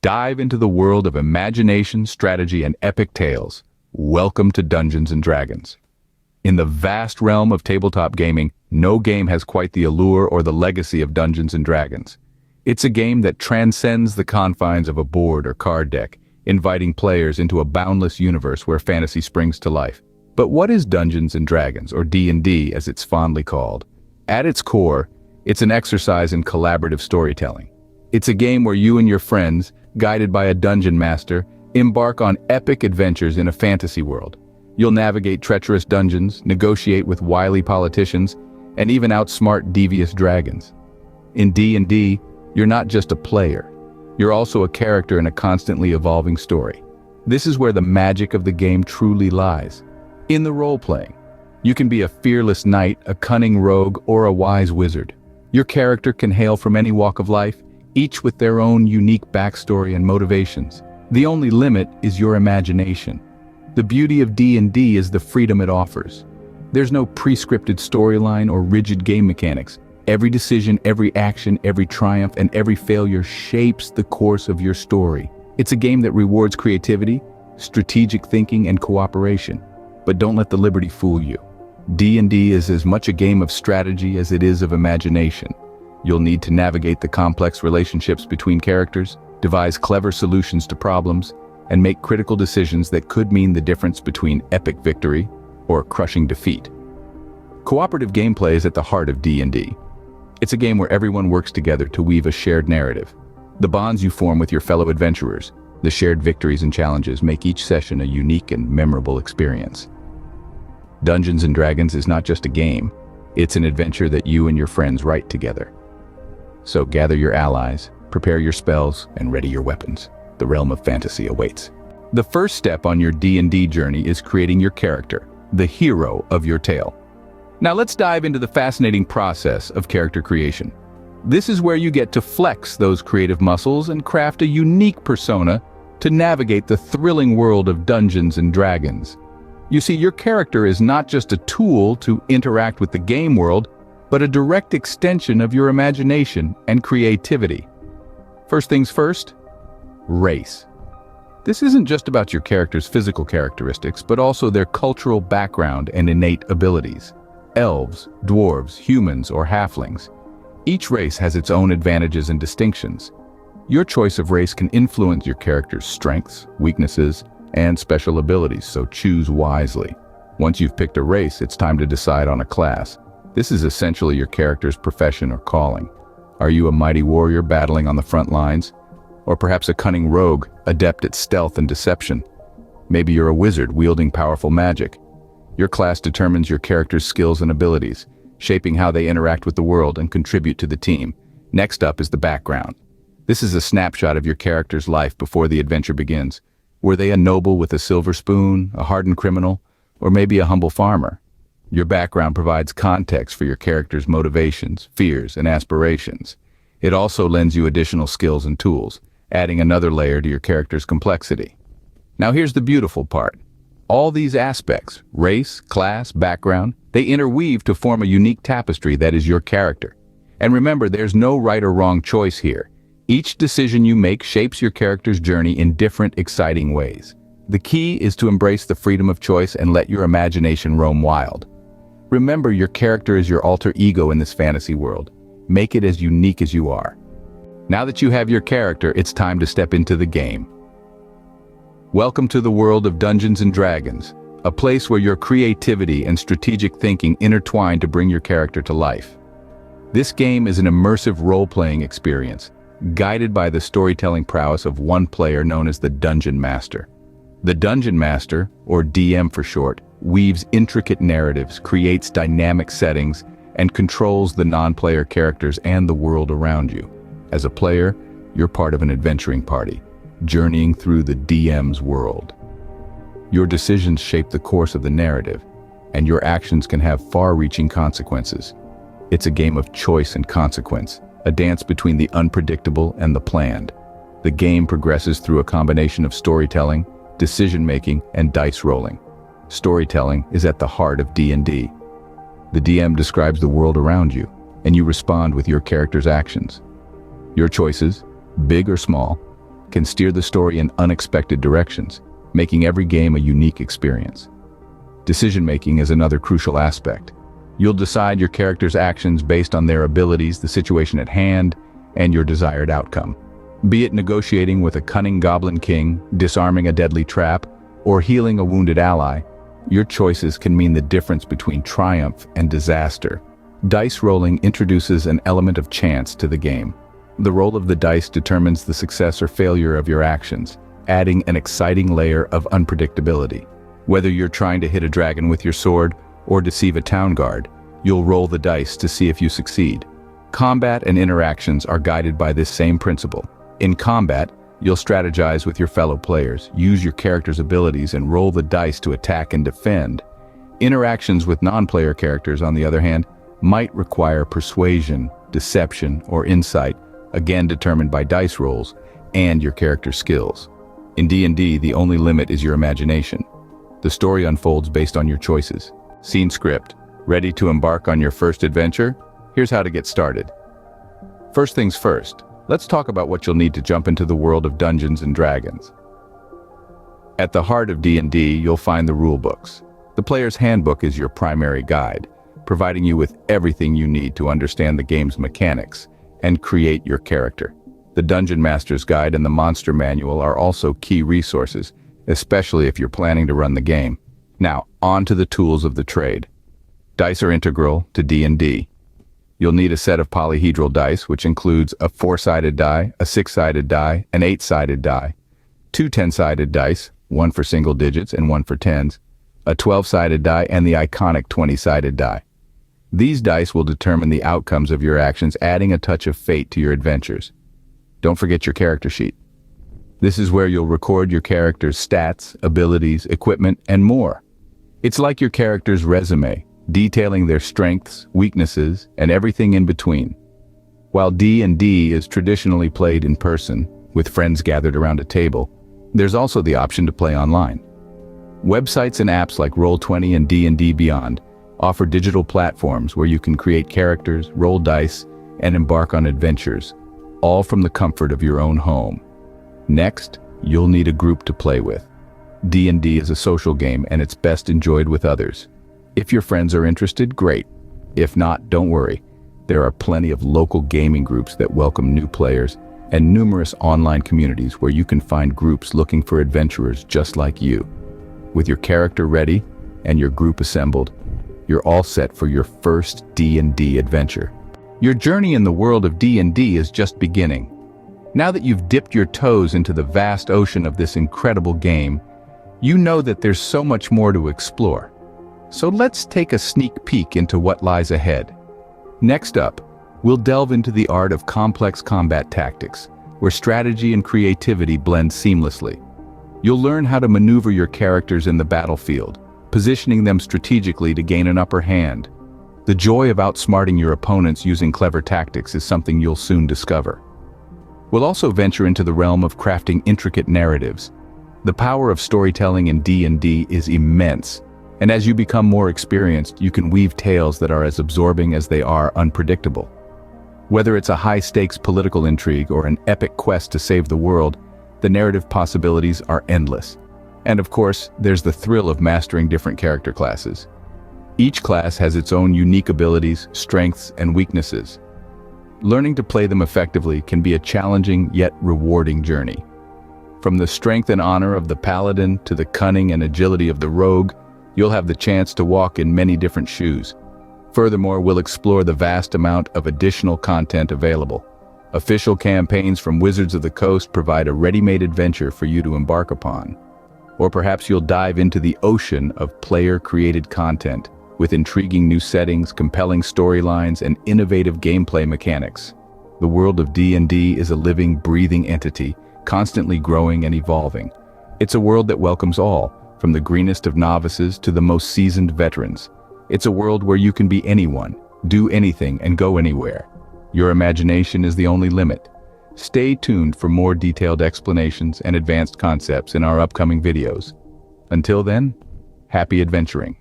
Dive into the world of imagination, strategy, and epic tales. Welcome to Dungeons & Dragons. In the vast realm of tabletop gaming, no game has quite the allure or the legacy of Dungeons & Dragons. It's a game that transcends the confines of a board or card deck, inviting players into a boundless universe where fantasy springs to life. But what is Dungeons & Dragons, or D&D as it's fondly called? At its core, it's an exercise in collaborative storytelling. It's a game where you and your friends, guided by a dungeon master, embark on epic adventures in a fantasy world. You'll navigate treacherous dungeons, negotiate with wily politicians, and even outsmart devious dragons. In D&D, you're not just a player. You're also a character in a constantly evolving story. This is where the magic of the game truly lies. In the role-playing, you can be a fearless knight, a cunning rogue, or a wise wizard. Your character can hail from any walk of life, each with their own unique backstory and motivations. The only limit is your imagination. The beauty of D&D is the freedom it offers. There's no pre-scripted storyline or rigid game mechanics. Every decision, every action, every triumph, and every failure shapes the course of your story. It's a game that rewards creativity, strategic thinking, and cooperation. But don't let the liberty fool you. D&D is as much a game of strategy as it is of imagination. You'll need to navigate the complex relationships between characters, devise clever solutions to problems, and make critical decisions that could mean the difference between epic victory or crushing defeat. Cooperative gameplay is at the heart of D&D. It's a game where everyone works together to weave a shared narrative. The bonds you form with your fellow adventurers, the shared victories and challenges make each session a unique and memorable experience. Dungeons & Dragons is not just a game, it's an adventure that you and your friends write together. So gather your allies, prepare your spells, and ready your weapons. The realm of fantasy awaits. The first step on your D&D journey is creating your character, the hero of your tale. Now let's dive into the fascinating process of character creation. This is where you get to flex those creative muscles and craft a unique persona to navigate the thrilling world of Dungeons & Dragons. You see, your character is not just a tool to interact with the game world, but a direct extension of your imagination and creativity. First things first, race. This isn't just about your character's physical characteristics, but also their cultural background and innate abilities. Elves, dwarves, humans, or halflings. Each race has its own advantages and distinctions. Your choice of race can influence your character's strengths, weaknesses, and special abilities, so choose wisely. Once you've picked a race, it's time to decide on a class. This is essentially your character's profession or calling. Are you a mighty warrior battling on the front lines? Or perhaps a cunning rogue, adept at stealth and deception? Maybe you're a wizard wielding powerful magic. Your class determines your character's skills and abilities, shaping how they interact with the world and contribute to the team. Next up is the background. This is a snapshot of your character's life before the adventure begins. Were they a noble with a silver spoon, a hardened criminal, or maybe a humble farmer? Your background provides context for your character's motivations, fears, and aspirations. It also lends you additional skills and tools, adding another layer to your character's complexity. Now here's the beautiful part. All these aspects, race, class, background, they interweave to form a unique tapestry that is your character. And remember, there's no right or wrong choice here. Each decision you make shapes your character's journey in different, exciting ways. The key is to embrace the freedom of choice and let your imagination roam wild. Remember, your character is your alter ego in this fantasy world. Make it as unique as you are. Now that you have your character, it's time to step into the game. Welcome to the world of Dungeons & Dragons, a place where your creativity and strategic thinking intertwine to bring your character to life. This game is an immersive role-playing experience, guided by the storytelling prowess of one player known as the Dungeon Master. The Dungeon Master, or DM for short, weaves intricate narratives, creates dynamic settings, and controls the non-player characters and the world around you. As a player, you're part of an adventuring party, journeying through the DM's world. Your decisions shape the course of the narrative, and your actions can have far-reaching consequences. It's a game of choice and consequence, a dance between the unpredictable and the planned. The game progresses through a combination of storytelling, decision-making, and dice rolling. Storytelling is at the heart of D&D. The DM describes the world around you, and you respond with your character's actions. Your choices, big or small, can steer the story in unexpected directions, making every game a unique experience. Decision-making is another crucial aspect. You'll decide your character's actions based on their abilities, the situation at hand, and your desired outcome. Be it negotiating with a cunning goblin king, disarming a deadly trap, or healing a wounded ally, your choices can mean the difference between triumph and disaster. Dice rolling introduces an element of chance to the game. The roll of the dice determines the success or failure of your actions, adding an exciting layer of unpredictability. Whether you're trying to hit a dragon with your sword or deceive a town guard, you'll roll the dice to see if you succeed. Combat and interactions are guided by this same principle. In combat, you'll strategize with your fellow players, use your character's abilities, and roll the dice to attack and defend. Interactions with non-player characters, on the other hand, might require persuasion, deception, or insight, again determined by dice rolls and your character's skills. In D&D, the only limit is your imagination. The story unfolds based on your choices. Scene script. Ready to embark on your first adventure? Here's how to get started. First things first, let's talk about what you'll need to jump into the world of Dungeons and Dragons. At the heart of D&D, you'll find the rulebooks. The player's handbook is your primary guide, providing you with everything you need to understand the game's mechanics and create your character. The Dungeon Master's Guide and the Monster Manual are also key resources, especially if you're planning to run the game. Now, on to the tools of the trade. Dice are integral to D&D. You'll need a set of polyhedral dice, which includes a 4-sided die, a 6-sided die, an 8-sided die, 2 10-sided dice, one for single digits and one for tens, a 12-sided die, and the iconic 20-sided die. These dice will determine the outcomes of your actions, adding a touch of fate to your adventures. Don't forget your character sheet. This is where you'll record your character's stats, abilities, equipment, and more. It's like your character's resume, detailing their strengths, weaknesses, and everything in between. While D&D is traditionally played in person, with friends gathered around a table, there's also the option to play online. Websites and apps like Roll20 and D&D Beyond offer digital platforms where you can create characters, roll dice, and embark on adventures, all from the comfort of your own home. Next, you'll need a group to play with. D&D is a social game, and it's best enjoyed with others. If your friends are interested, great. If not, don't worry. There are plenty of local gaming groups that welcome new players, and numerous online communities where you can find groups looking for adventurers just like you. With your character ready and your group assembled, you're all set for your first D&D adventure. Your journey in the world of D&D is just beginning. Now that you've dipped your toes into the vast ocean of this incredible game, you know that there's so much more to explore. So let's take a sneak peek into what lies ahead. Next up, we'll delve into the art of complex combat tactics, where strategy and creativity blend seamlessly. You'll learn how to maneuver your characters in the battlefield, positioning them strategically to gain an upper hand. The joy of outsmarting your opponents using clever tactics is something you'll soon discover. We'll also venture into the realm of crafting intricate narratives. The power of storytelling in D&D is immense, and as you become more experienced, you can weave tales that are as absorbing as they are unpredictable. Whether it's a high-stakes political intrigue or an epic quest to save the world, the narrative possibilities are endless. And of course, there's the thrill of mastering different character classes. Each class has its own unique abilities, strengths, and weaknesses. Learning to play them effectively can be a challenging yet rewarding journey. From the strength and honor of the paladin to the cunning and agility of the rogue, you'll have the chance to walk in many different shoes. Furthermore, we'll explore the vast amount of additional content available. Official campaigns from Wizards of the Coast provide a ready-made adventure for you to embark upon. Or perhaps you'll dive into the ocean of player-created content, with intriguing new settings, compelling storylines, and innovative gameplay mechanics. The world of D&D is a living, breathing entity, constantly growing and evolving. It's a world that welcomes all, from the greenest of novices to the most seasoned veterans. It's a world where you can be anyone, do anything, and go anywhere. Your imagination is the only limit. Stay tuned for more detailed explanations and advanced concepts in our upcoming videos. Until then, happy adventuring.